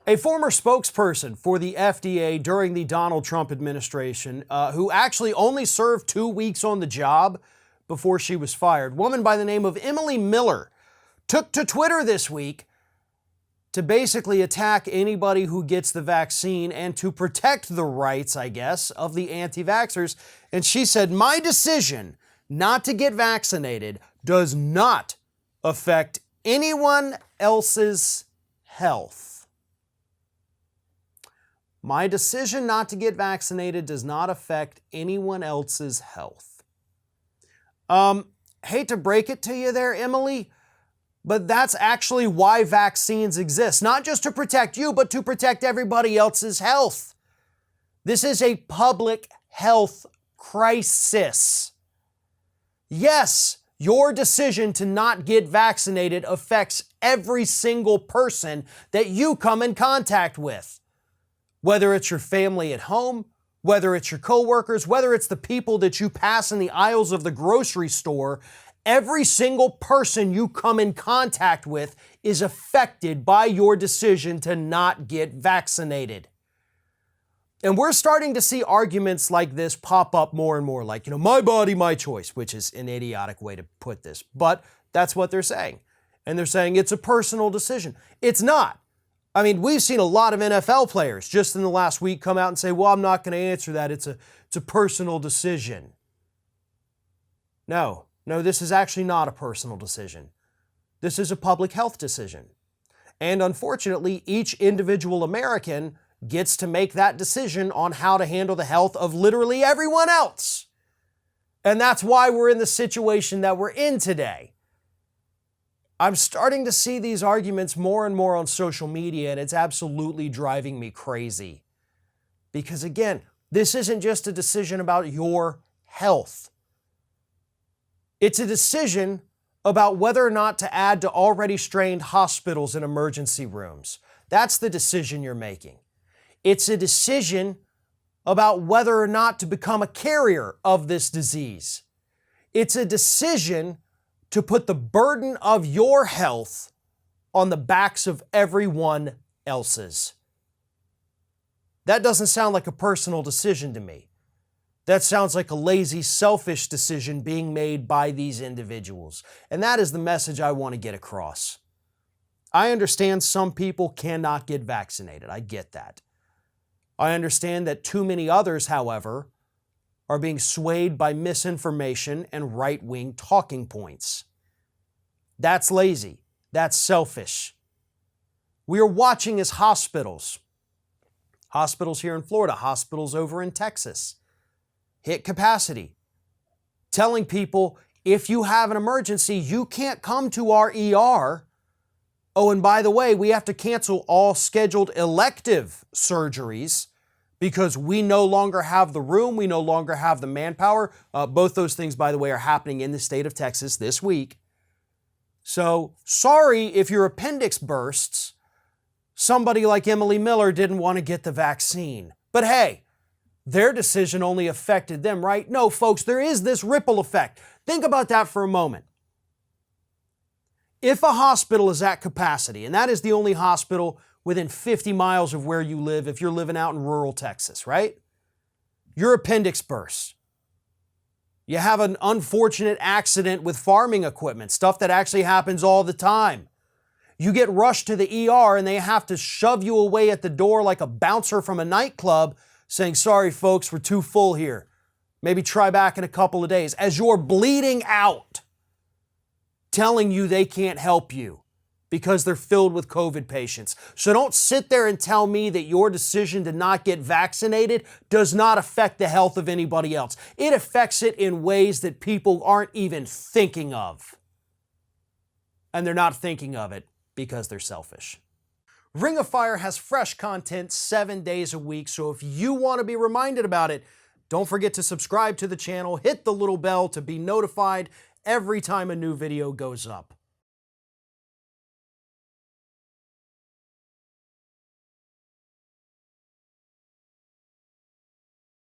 A former spokesperson for the FDA during the Donald Trump administration, who actually only served 2 weeks on the job before she was fired, woman by the name of Emily Miller, took to Twitter this week to basically attack anybody who gets the vaccine and to protect the rights, I guess, of the anti-vaxxers. And she said, "My decision not to get vaccinated does not affect anyone else's health." My decision not to get vaccinated does not affect anyone else's health. Hate to break it to you there, Emily, but that's actually why vaccines exist. Not just to protect you, but to protect everybody else's health. This is a public health crisis. Yes, your decision to not get vaccinated affects every single person that you come in contact with. Whether it's your family at home, whether it's your coworkers, whether it's the people that you pass in the aisles of the grocery store, every single person you come in contact with is affected by your decision to not get vaccinated. And we're starting to see arguments like this pop up more and more, like, my body, my choice, which is an idiotic way to put this, but that's what they're saying. And they're saying it's a personal decision. It's not. I mean, we've seen a lot of NFL players just in the last week come out and say, well, I'm not going to answer that. It's a personal decision. No, this is actually not a personal decision. This is a public health decision. And unfortunately, each individual American gets to make that decision on how to handle the health of literally everyone else. And that's why we're in the situation that we're in today. I'm starting to see these arguments more and more on social media, and it's absolutely driving me crazy. Because again, this isn't just a decision about your health. It's a decision about whether or not to add to already strained hospitals and emergency rooms. That's the decision you're making. It's a decision about whether or not to become a carrier of this disease. It's a decision to put the burden of your health on the backs of everyone else's. That doesn't sound like a personal decision to me. That sounds like a lazy, selfish decision being made by these individuals. And that is the message I want to get across. I understand some people cannot get vaccinated. I get that. I understand that too many others, however, are being swayed by misinformation and right-wing talking points. That's lazy. That's selfish. We are watching as hospitals here in Florida, hospitals over in Texas, hit capacity, telling people, if you have an emergency, you can't come to our ER. Oh, and by the way, we have to cancel all scheduled elective surgeries because we no longer have the room, we no longer have the manpower. Both those things, by the way, are happening in the state of Texas this week. So sorry if your appendix bursts. Somebody like Emily Miller didn't want to get the vaccine. But hey, their decision only affected them, right? No, folks, there is this ripple effect. Think about that for a moment. If a hospital is at capacity, and that is the only hospital within 50 miles of where you live if you're living out in rural Texas, right? Your appendix bursts. You have an unfortunate accident with farming equipment, stuff that actually happens all the time. You get rushed to the ER and they have to shove you away at the door like a bouncer from a nightclub saying, sorry folks, we're too full here. Maybe try back in a couple of days, as you're bleeding out, telling you they can't help you because they're filled with COVID patients. So don't sit there and tell me that your decision to not get vaccinated does not affect the health of anybody else. It affects it in ways that people aren't even thinking of. And they're not thinking of it because they're selfish. Ring of Fire has fresh content 7 days a week, so if you want to be reminded about it, don't forget to subscribe to the channel, hit the little bell to be notified every time a new video goes up.